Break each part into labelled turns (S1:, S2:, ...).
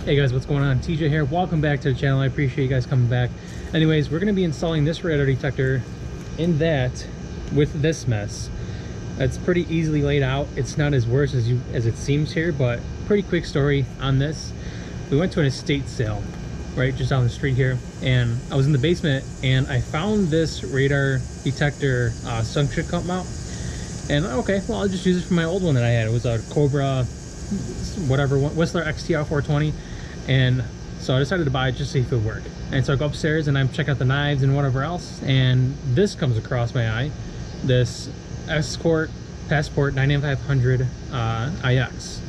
S1: Hey guys, what's going on? TJ here. Welcome back to the channel. I appreciate you guys coming back. Anyways, we're going to be installing this radar detector in that with this mess. It's pretty easily laid out. It's not as worse as it seems here, but pretty quick story on this. We went to an estate sale right just down the street here, and I was in the basement and I found this radar detector suction cup mount. And okay, well, I'll just use it for my old one that I had. It was a Cobra whatever Whistler XTR 420, and so I decided to buy it just to see if it would work. And so I go upstairs and I'm checking out the knives and whatever else, and this comes across my eye, this Escort Passport 99500 IX.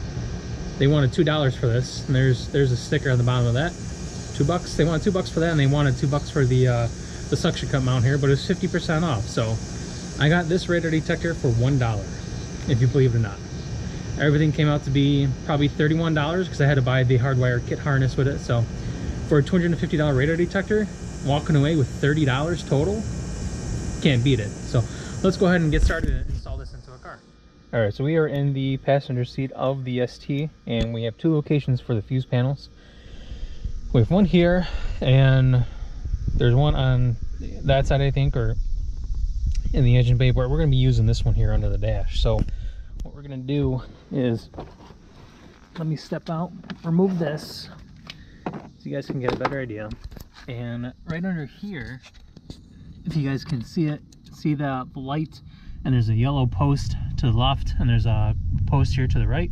S1: They wanted $2 for this, and there's a sticker on the bottom of that. $2. They wanted $2 for that, and they wanted $2 for the suction cup mount here, but it was 50% off. So I got this radar detector for $1, if you believe it or not. Everything came out to be probably $31 because I had to buy the hardwire kit harness with it. So for a $250 radar detector, walking away with $30 total, can't beat it. So let's go ahead and get started and install this into a car. All right, so we are in the passenger seat of the ST, and we have two locations for the fuse panels. We have one here, and there's one on that side, I think, or in the engine bay, but we're going to be using this one here under the dash. So what we're going to do is, let me step out, remove this so you guys can get a better idea. And right under here, if you guys can see it, see the light, and there's a yellow post to the left and there's a post here to the right.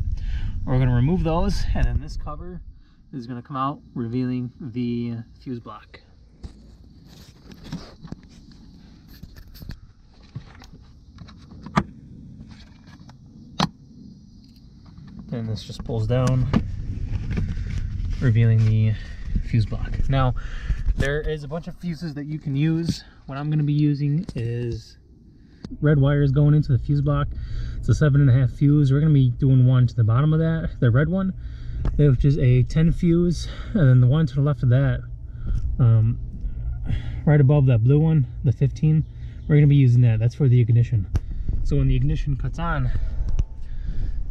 S1: We're going to remove those, and then this cover is going to come out, revealing the fuse block. And this just pulls down, revealing the fuse block. Now, there is a bunch of fuses that you can use. What I'm going to be using is red wires going into the fuse block. It's a 7.5 fuse. We're going to be doing one to the bottom of that, the red one, which is a 10 fuse, and then the one to the left of that, right above that blue one, the 15. We're going to be using that. That's for the ignition. So when the ignition cuts on,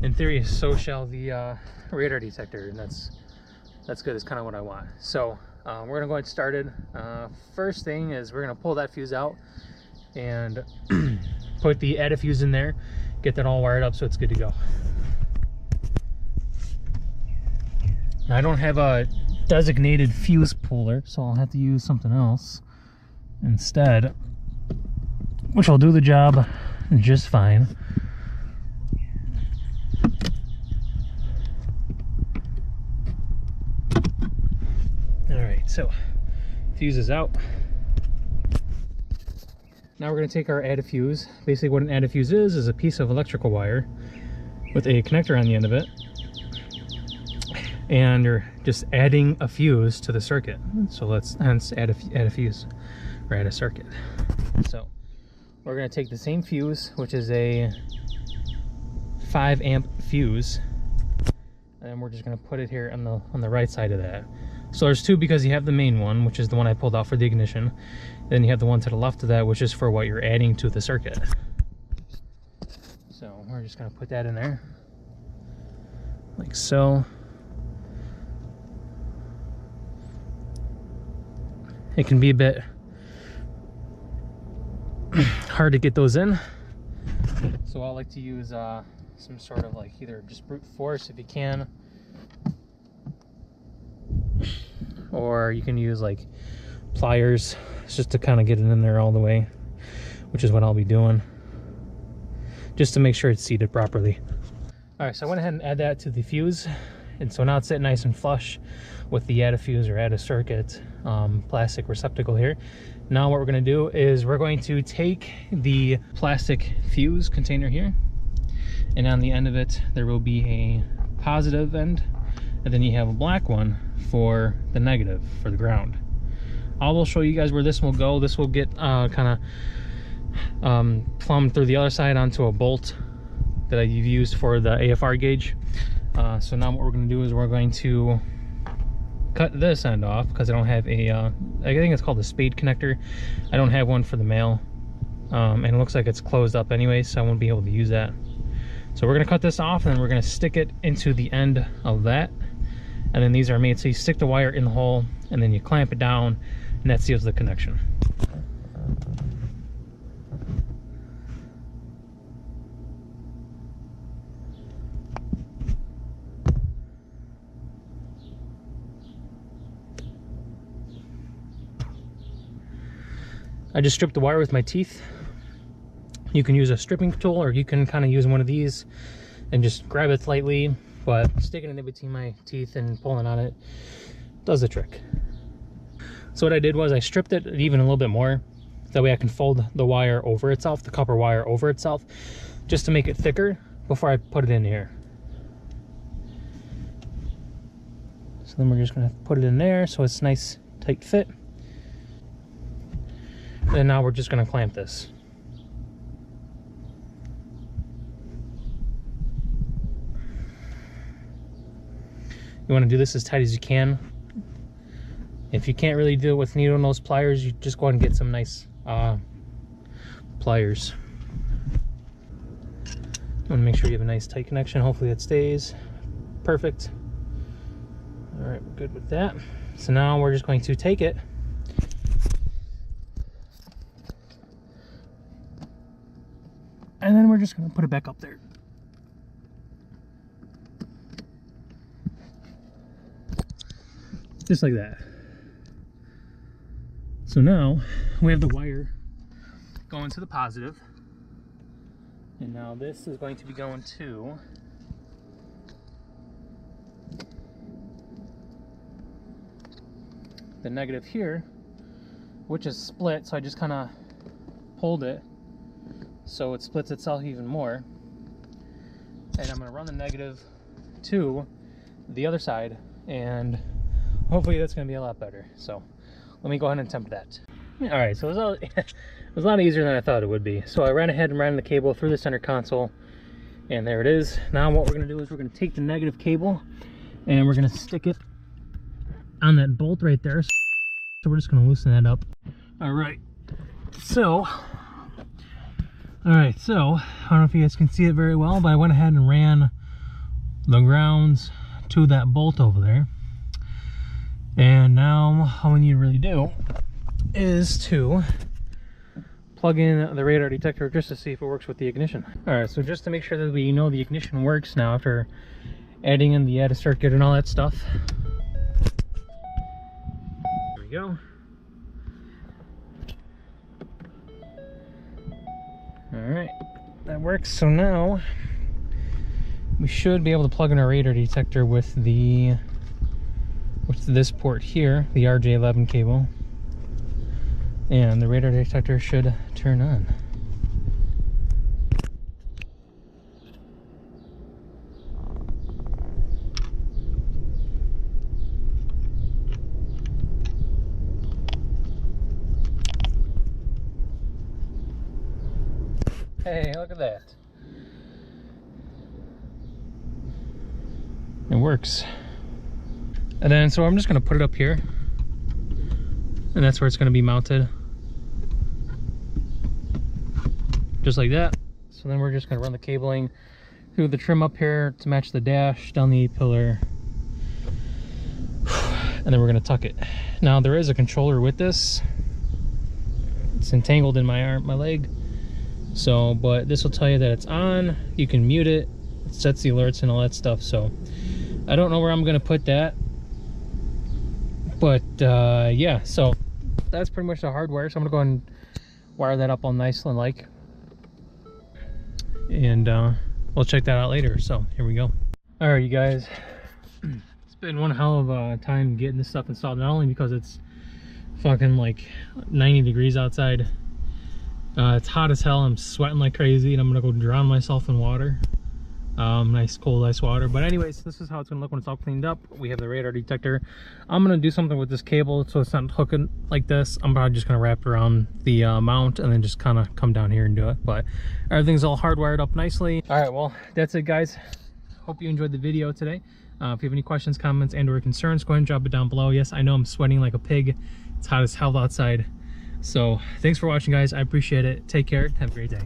S1: in theory, so shall the radar detector, and that's good. It's kind of what I want. So we're gonna go ahead and start it. First thing is we're gonna pull that fuse out and put the add a fuse in there, get that all wired up so it's good to go. Now, I don't have a designated fuse puller, so I'll have to use something else instead, which will do the job just fine. So fuse is out. Now we're going to take our add a fuse. Basically what an add a fuse is a piece of electrical wire with a connector on the end of it, and you're just adding a fuse to the circuit. So let's hence add a fuse, or add a circuit. So we're going to take the same fuse, which is a 5 amp fuse, and we're just going to put it here on the right side of that. So there's two, because you have the main one, which is the one I pulled out for the ignition. Then you have the one to the left of that, which is for what you're adding to the circuit. So we're just going to put that in there, like so. It can be a bit hard to get those in, so I like to use some sort of like either just brute force if you can, or you can use like pliers just to kind of get it in there all the way, which is what I'll be doing, just to make sure it's seated properly. All right, so I went ahead and add that to the fuse, and so now it's sitting nice and flush with the add a fuse or add a circuit plastic receptacle here. Now what we're going to do is we're going to take the plastic fuse container here, and on the end of it there will be a positive end, and then you have a black one for the negative, for the ground. I will show you guys where this will go. This will get kind of plumbed through the other side onto a bolt that I've used for the AFR gauge. So now what we're going to do is we're going to cut this end off, because I don't have a I think it's called a spade connector. I don't have one for the male, and it looks like it's closed up anyway, so I won't be able to use that. So we're going to cut this off, and then we're going to stick it into the end of that, And then these are made so you stick the wire in the hole and then you clamp it down, and that seals the connection. I just stripped the wire with my teeth. You can use a stripping tool, or you can kind of use one of these and just grab it lightly, but sticking it in between my teeth and pulling on it does the trick. So what I did was I stripped it even a little bit more. That way I can fold the wire over itself, the copper wire over itself, just to make it thicker before I put it in here. So then we're just gonna put it in there so it's nice, tight fit. And now we're just gonna clamp this. You wanna do this as tight as you can. If you can't really do it with needle nose pliers, you just go ahead and get some nice pliers. You wanna make sure you have a nice tight connection. Hopefully it stays perfect. All right, we're good with that. So now we're just going to take it and then we're just going to put it back up there. Just like that. So now we have the wire going to the positive. And now this is going to be going to the negative here, which is split. So I just kind of pulled it so it splits itself even more, and I'm going to run the negative to the other side, and hopefully that's going to be a lot better. So let me go ahead and attempt that. All right, so it was a lot easier than I thought it would be. So I ran ahead and ran the cable through the center console, and there it is. Now what we're going to do is we're going to take the negative cable and we're going to stick it on that bolt right there. So we're just going to loosen that up. All right, so I don't know if you guys can see it very well, but I went ahead and ran the grounds to that bolt over there. And now all we need to really do is to plug in the radar detector just to see if it works with the ignition. All right, so just to make sure that we know the ignition works now after adding in the add a circuit and all that stuff. There we go. Alright, that works. So now we should be able to plug in our radar detector with this port here, the RJ11 cable, and the radar detector should turn on. Hey, look at that. It works. And then, so I'm just going to put it up here. And that's where it's going to be mounted. Just like that. So then we're just going to run the cabling through the trim up here to match the dash, down the A-pillar. And then we're going to tuck it. Now, there is a controller with this. It's entangled in my arm, my leg. So, but this will tell you that it's on. You can mute it. It sets the alerts and all that stuff. So I don't know where I'm gonna put that, but yeah, so that's pretty much the hardware. So I'm gonna go ahead and wire that up all nice and like, and we'll check that out later. So here we go. All right, you guys, it's been one hell of a time getting this stuff installed, not only because it's fucking like 90 degrees outside. It's hot as hell. I'm sweating like crazy, and I'm gonna go drown myself in water. Nice cold ice water. But anyways, this is how it's gonna look when it's all cleaned up. We have the radar detector. I'm gonna do something with this cable so it's not hooking like this. I'm probably just gonna wrap it around the mount and then just kind of come down here and do it. But everything's all hardwired up nicely. All right, well, that's it, guys. Hope you enjoyed the video today. If you have any questions, comments, and or concerns, go ahead and drop it down below. Yes, I know I'm sweating like a pig. It's hot as hell outside. So thanks for watching, guys. I appreciate it. Take care. Have a great day.